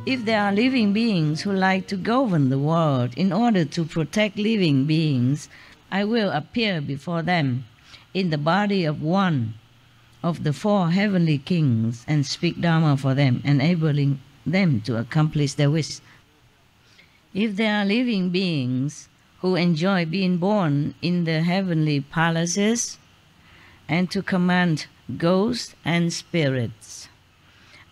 If there are living beings who like to govern the world in order to protect living beings, I will appear before them in the body of one of the 4 heavenly kings and speak Dharma for them, enabling them to accomplish their wish. If there are living beings who enjoy being born in the heavenly palaces and to command ghosts and spirits,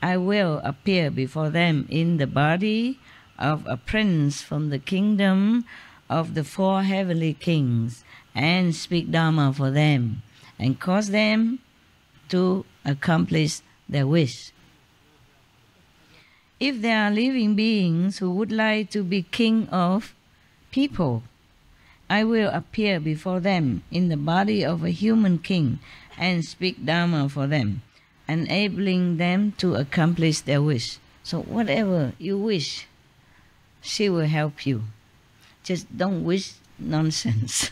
I will appear before them in the body of a prince from the kingdom of the 4 heavenly kings and speak Dharma for them and cause them to accomplish their wish. If there are living beings who would like to be king of people, I will appear before them in the body of a human king and speak Dharma for them, enabling them to accomplish their wish. So whatever you wish, she will help you. Just don't wish nonsense.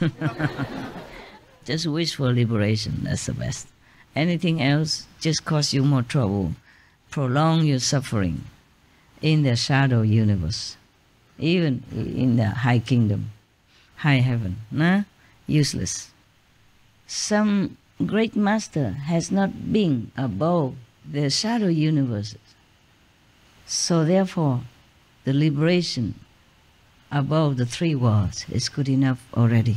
Just wish for liberation, that's the best. Anything else just cause you more trouble, prolong your suffering in the shadow universe, even in the high kingdom, high heaven, useless. Some great master has not been above the shadow universes. So therefore, the liberation above the 3 worlds is good enough already.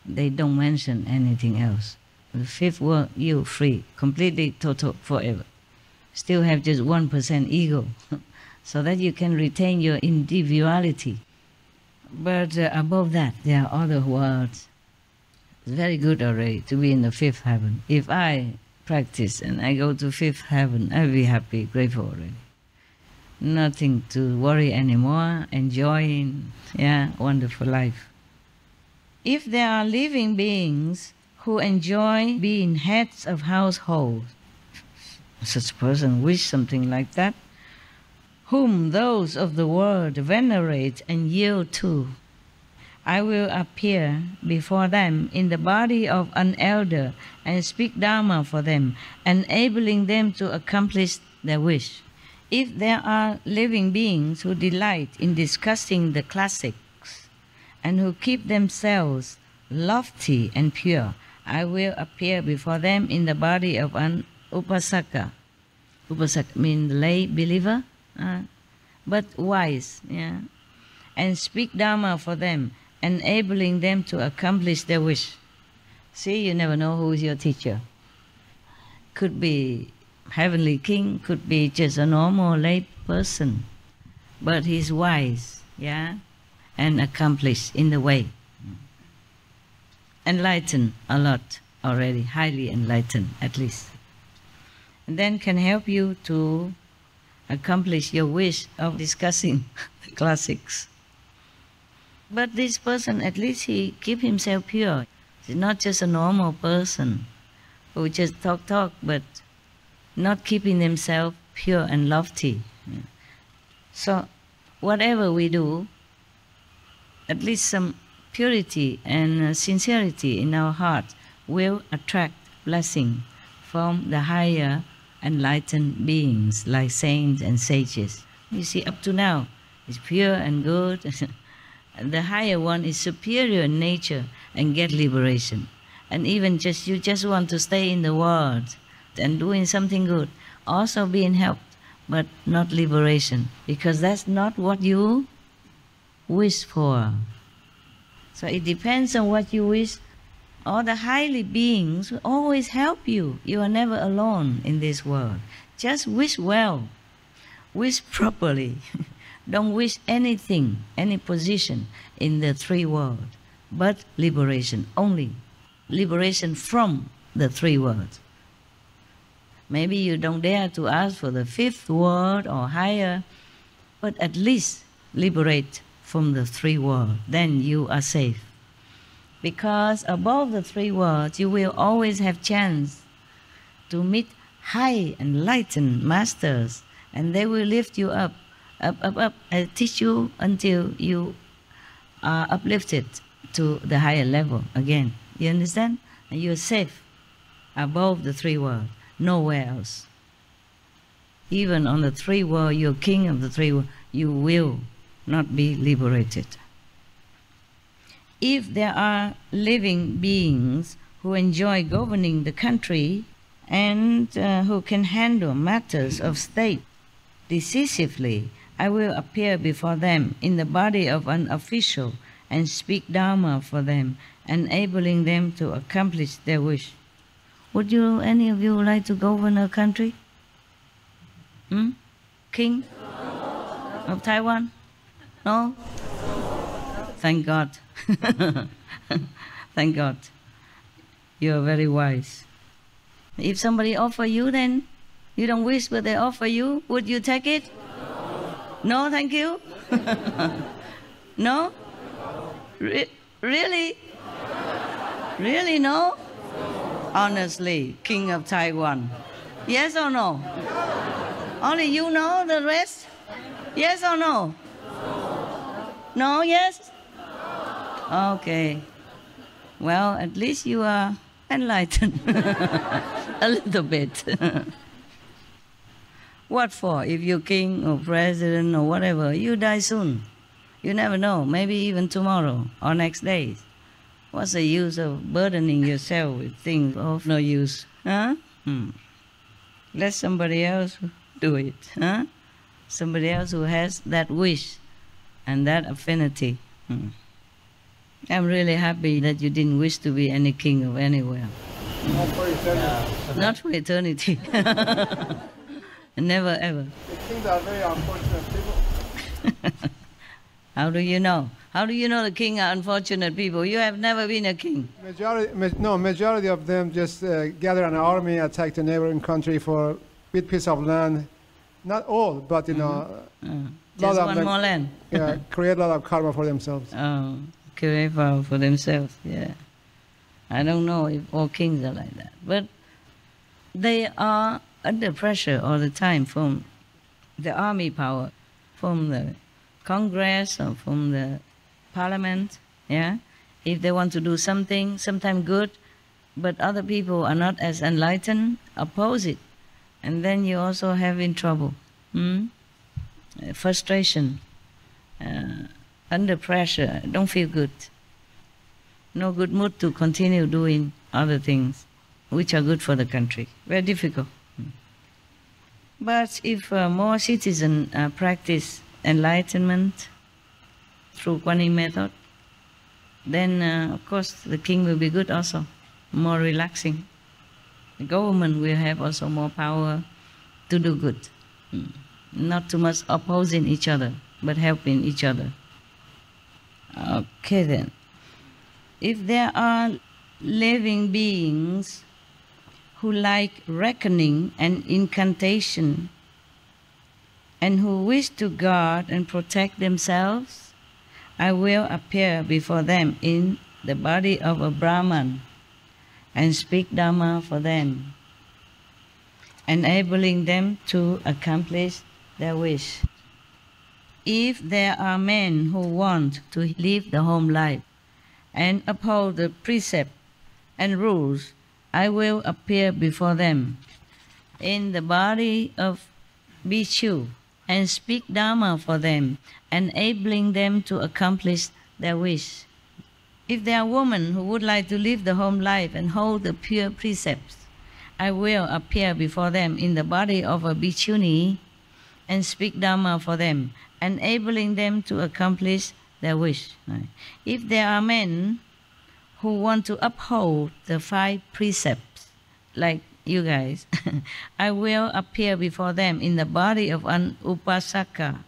They don't mention anything else. The 5th world, you free, completely, total, forever. Still have just 1% ego, so that you can retain your individuality. But above that, there are other worlds. It's very good already to be in the 5th heaven. If I practice and I go to 5th heaven, I'll be happy, grateful already. Nothing to worry anymore, enjoying, wonderful life. If there are living beings who enjoy being heads of households, such a person wish something like that, whom those of the world venerate and yield to, I will appear before them in the body of an elder and speak Dharma for them, enabling them to accomplish their wish. If there are living beings who delight in discussing the classics and who keep themselves lofty and pure, I will appear before them in the body of an upasaka. Upasaka means lay believer, but wise, and speak Dharma for them, enabling them to accomplish their wish. See, you never know who is your teacher. Could be heavenly king, could be just a normal lay person, but he's wise, and accomplished in the way. Enlightened a lot already, highly enlightened at least. And then can help you to accomplish your wish of discussing the classics. But this person, at least he keep himself pure. He's not just a normal person who just talk, but not keeping himself pure and lofty. So whatever we do, at least some purity and sincerity in our heart will attract blessing from the higher enlightened beings like saints and sages. You see, up to now, it's pure and good. The higher one is superior in nature and get liberation. And even you just want to stay in the world and doing something good, also being helped, but not liberation, because that's not what you wish for. So it depends on what you wish. All the highly beings will always help you. You are never alone in this world. Just wish well. Wish properly. Don't wish anything, any position in the 3 worlds, but liberation only. Liberation from the 3 worlds. Maybe you don't dare to ask for the 5th world or higher, but at least liberate from the 3 worlds. Then you are safe. Because above the 3 worlds, you will always have chance to meet high enlightened masters, and they will lift you up, and teach you until you are uplifted to the higher level again. You understand? And you are safe above the 3 worlds, nowhere else. even on the three worlds, you're king of the three worlds, you will not be liberated. If there are living beings who enjoy governing the country and who can handle matters of state decisively, I will appear before them in the body of an official and speak Dharma for them, enabling them to accomplish their wish. Would you, any of you, like to govern a country? King of Taiwan? No? Thank God. Thank God. You are very wise. If somebody offer you, then you don't wish, but they offer you, would you take it? No, thank you. No? Really? Really, no? Honestly, King of Taiwan. Yes or no? Only you know, the rest? Yes or no? No, yes? Okay. Well, at least you are enlightened. A little bit. What for? If you're king or president or whatever, you die soon. You never know. Maybe even tomorrow or next day. What's the use of burdening yourself with things of no use? Huh? Let somebody else do it. Huh? Somebody else who has that wish and that affinity. I'm really happy that you didn't wish to be any king of anywhere. Not for eternity. Not for eternity. Never ever. The kings are very unfortunate people. How do you know? How do you know the king are unfortunate people? You have never been a king. Majority of them just gather an army, attack the neighboring country for a bit piece of land. Not all, but just lot one more land. Yeah, create a lot of karma for themselves. Oh, create power for themselves. Yeah, I don't know if all kings are like that, but they are under pressure all the time from the army power, from the Congress or from the Parliament. Yeah, if they want to do something, sometimes good, but other people are not as enlightened, oppose it, and then you also have in trouble. Frustration, under pressure, don't feel good. No good mood to continue doing other things which are good for the country. Very difficult. But if more citizens practice enlightenment through Kuan Yin method, then of course the king will be good also, more relaxing. The government will have also more power to do good. Not too much opposing each other, but helping each other. Okay then. If there are living beings who like reckoning and incantation and who wish to guard and protect themselves, I will appear before them in the body of a Brahman and speak Dhamma for them, enabling them to accomplish their wish. If there are men who want to live the home life and uphold the precepts and rules, I will appear before them in the body of Bhikkhu and speak Dhamma for them, enabling them to accomplish their wish. If there are women who would like to live the home life and hold the pure precepts, I will appear before them in the body of a Bhikkhuni and speak Dhamma for them, enabling them to accomplish their wish. If there are men who want to uphold the 5 precepts, like you guys, I will appear before them in the body of an Upasaka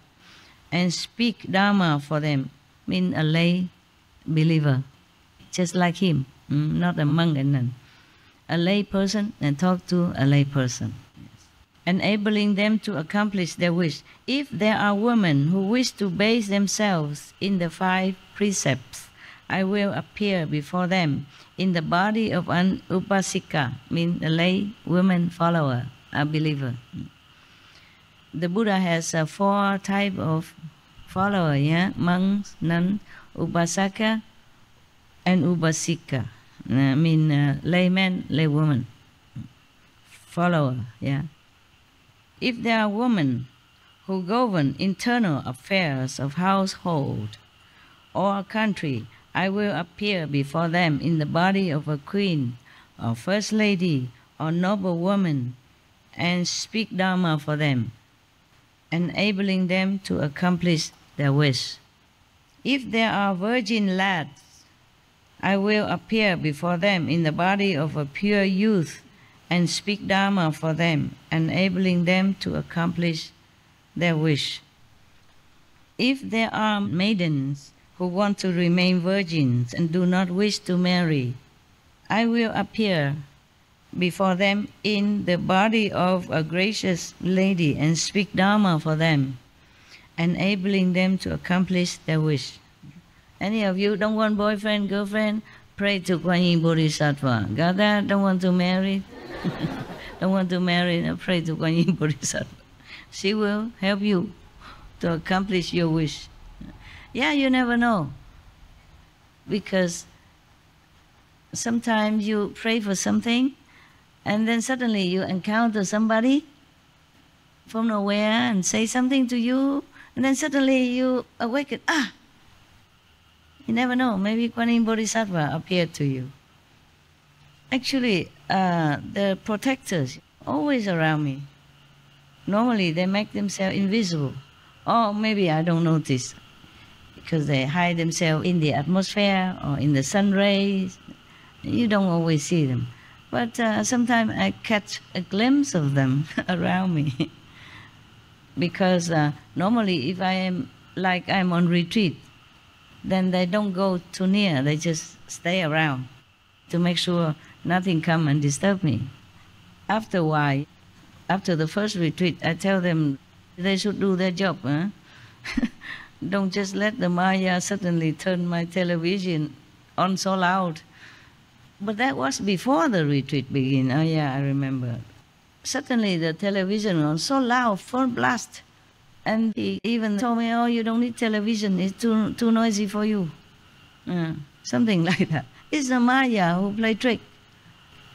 and speak Dhamma for them, mean a lay believer, just like him, not a monk and nun. A lay person and talk to a lay person, enabling them to accomplish their wish. If there are women who wish to base themselves in the 5 precepts, I will appear before them in the body of an Upasika, mean a lay woman follower, a believer. The Buddha has 4 types of follower, yeah? Monks, nuns, Upasaka, and Upasika. Layman, laywoman, follower, yeah. If there are women who govern internal affairs of household or a country, I will appear before them in the body of a queen or first lady or noble woman and speak Dharma for them, enabling them to accomplish their wish. If there are virgin lads, I will appear before them in the body of a pure youth and speak Dharma for them, enabling them to accomplish their wish. If there are maidens who want to remain virgins and do not wish to marry, I will appear before them in the body of a gracious lady and speak Dharma for them, enabling them to accomplish their wish. Any of you don't want boyfriend, girlfriend? Pray to Kuan Yin Bodhisattva. Got that? Don't want to marry? Don't want to marry? Now pray to Kuan Yin Bodhisattva. She will help you to accomplish your wish. Yeah, you never know. Because sometimes you pray for something and then suddenly you encounter somebody from nowhere and say something to you, and then suddenly you awaken. You never know. Maybe Kuan Yin Bodhisattva appeared to you. Actually, the protectors always around me. Normally, they make themselves invisible. Or maybe I don't notice because they hide themselves in the atmosphere or in the sun rays. You don't always see them. But sometimes I catch a glimpse of them around me. Because normally if I am like I'm on retreat, then they don't go too near. They just stay around to make sure nothing come and disturb me. After a while, after the first retreat, I tell them they should do their job. Don't just let the Maya suddenly turn my television on so loud. But that was before the retreat began. Oh yeah, I remember. Suddenly the television was so loud, full blast. And he even told me, oh, you don't need television, it's too noisy for you. Something like that. It's the Maya who play trick.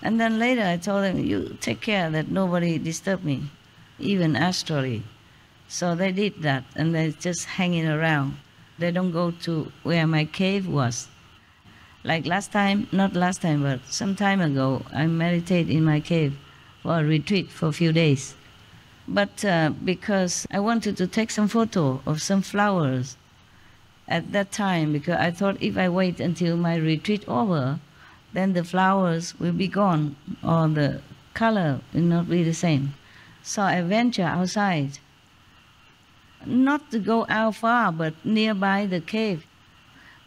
And then later I told them, you take care that nobody disturb me, even astrally. So they did that, and they're just hanging around. They don't go to where my cave was. Like last time, not last time, but some time ago, I meditate in my cave for a retreat for a few days. But because I wanted to take some photo of some flowers at that time, because I thought if I wait until my retreat over, then the flowers will be gone, or the color will not be the same. So I venture outside, not to go out far, but nearby the cave,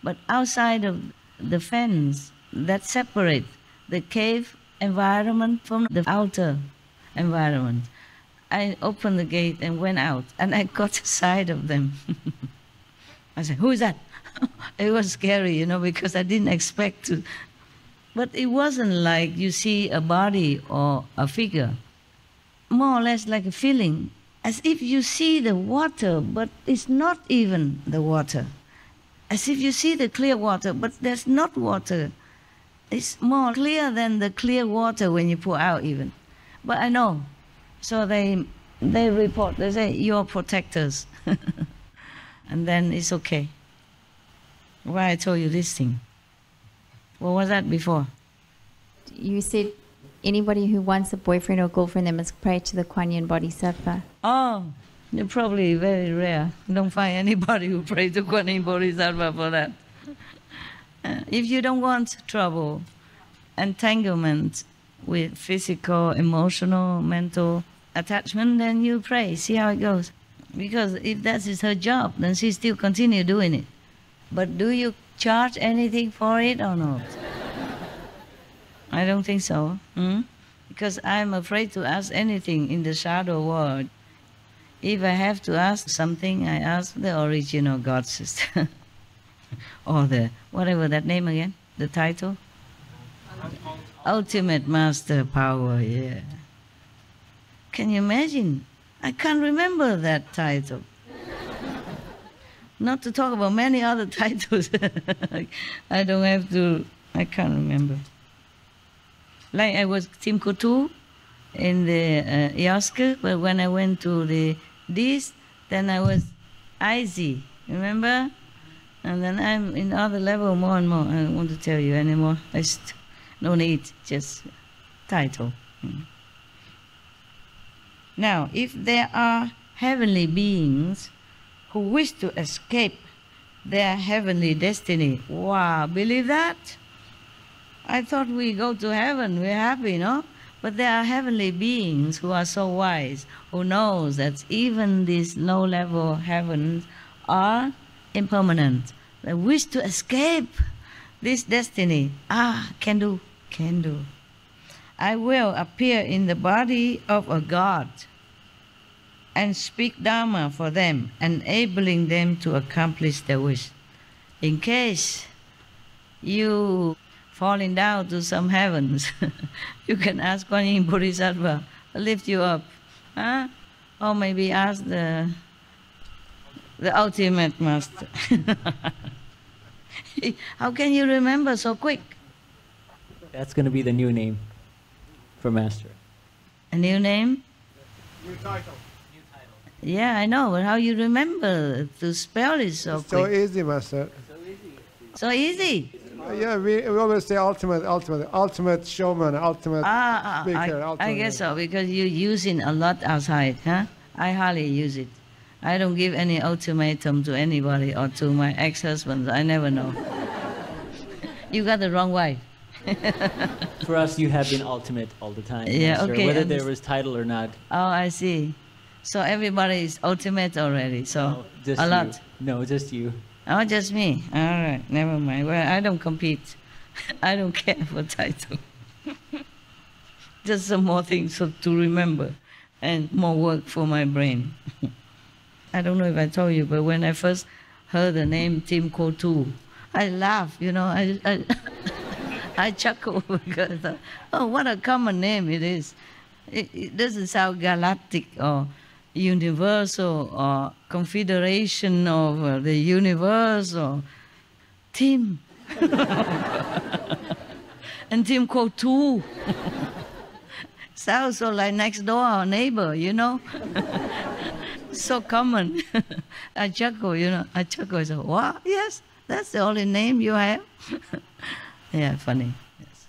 but outside of the fence that separates the cave environment from the outer environment. I opened the gate and went out, and I got sight of them. I said, who is that? It was scary, you know, because I didn't expect to. But it wasn't like you see a body or a figure. More or less like a feeling, as if you see the water, but it's not even the water. As if you see the clear water, but there's not water. It's more clear than the clear water when you pour out even. But I know. So they report, they say, you're protectors. And then it's okay. Why I told you this thing? What was that before? You said anybody who wants a boyfriend or girlfriend, they must pray to the Kuan Yin Bodhisattva. Oh, you're probably very rare. Don't find anybody who prays to Kuan Yin Bodhisattva for that. If you don't want trouble, entanglement with physical, emotional, mental attachment, then you pray, see how it goes. Because if that is her job, then she still continue doing it. But do you charge anything for it or not? I don't think so. Because I'm afraid to ask anything in the shadow world. If I have to ask something, I ask the original God sister. Or the, whatever that name again, the title? Ultimate Master Power, yeah. Can you imagine? I can't remember that title. Not to talk about many other titles. I don't have to, I can't remember. Like I was Tim Kutu, in the Yosker, but when I went to this, then I was easy, remember? And then I'm in other level more and more. I don't want to tell you anymore. I just no need, just title. Now, if there are heavenly beings who wish to escape their heavenly destiny, wow, believe that? I thought we go to heaven, we're happy, no? But there are heavenly beings who are so wise, who knows that even these low-level heavens are impermanent. They wish to escape this destiny. Can do. I will appear in the body of a god and speak Dharma for them, enabling them to accomplish their wish. In case you falling down to some heavens, you can ask Kuan Yin Bodhisattva to lift you up. Or maybe ask the ultimate master. How can you remember so quick? That's going to be the new name for Master. A new name? New title. Yeah, I know, but how you remember to spell it so quick? So easy, Master. So easy? Yeah, we always say ultimate showman, ultimate speaker. I guess so, because you use it a lot outside, huh? I hardly use it. I don't give any ultimatum to anybody or to my ex-husband. I never know. You got the wrong wife. For us, you have been ultimate all the time. Yeah, Master, okay. Whether there was title or not. Oh, I see. So everybody is ultimate already, so No, just a you. lot. No, just you. Oh, just me. All right, never mind. Well, I don't compete. I don't care for title. Just some more things to remember and more work for my brain. I don't know if I told you, but when I first heard the name Tim Kotu, I laughed, I chuckle because, what a common name it is. It doesn't sound galactic or universal or confederation of the universe or Tim. And Tim Kotu. Sounds so like next door or neighbor, So common. I chuckle, I chuckle. I say, what? Yes, that's the only name you have. Yeah, funny. Yes.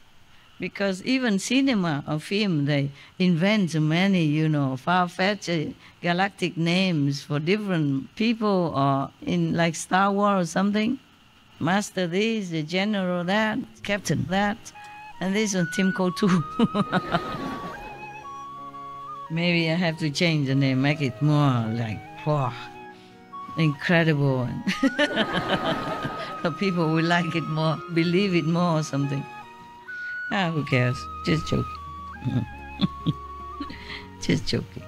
Because even cinema or film, they invent many, far-fetched galactic names for different people, or in like Star Wars or something. Master this, the general that, captain that, and this one Tim Kotu. Maybe I have to change the name, make it more like, wow, incredible. So people will like it more, believe it more or something. Who cares? Just joking. Just joking.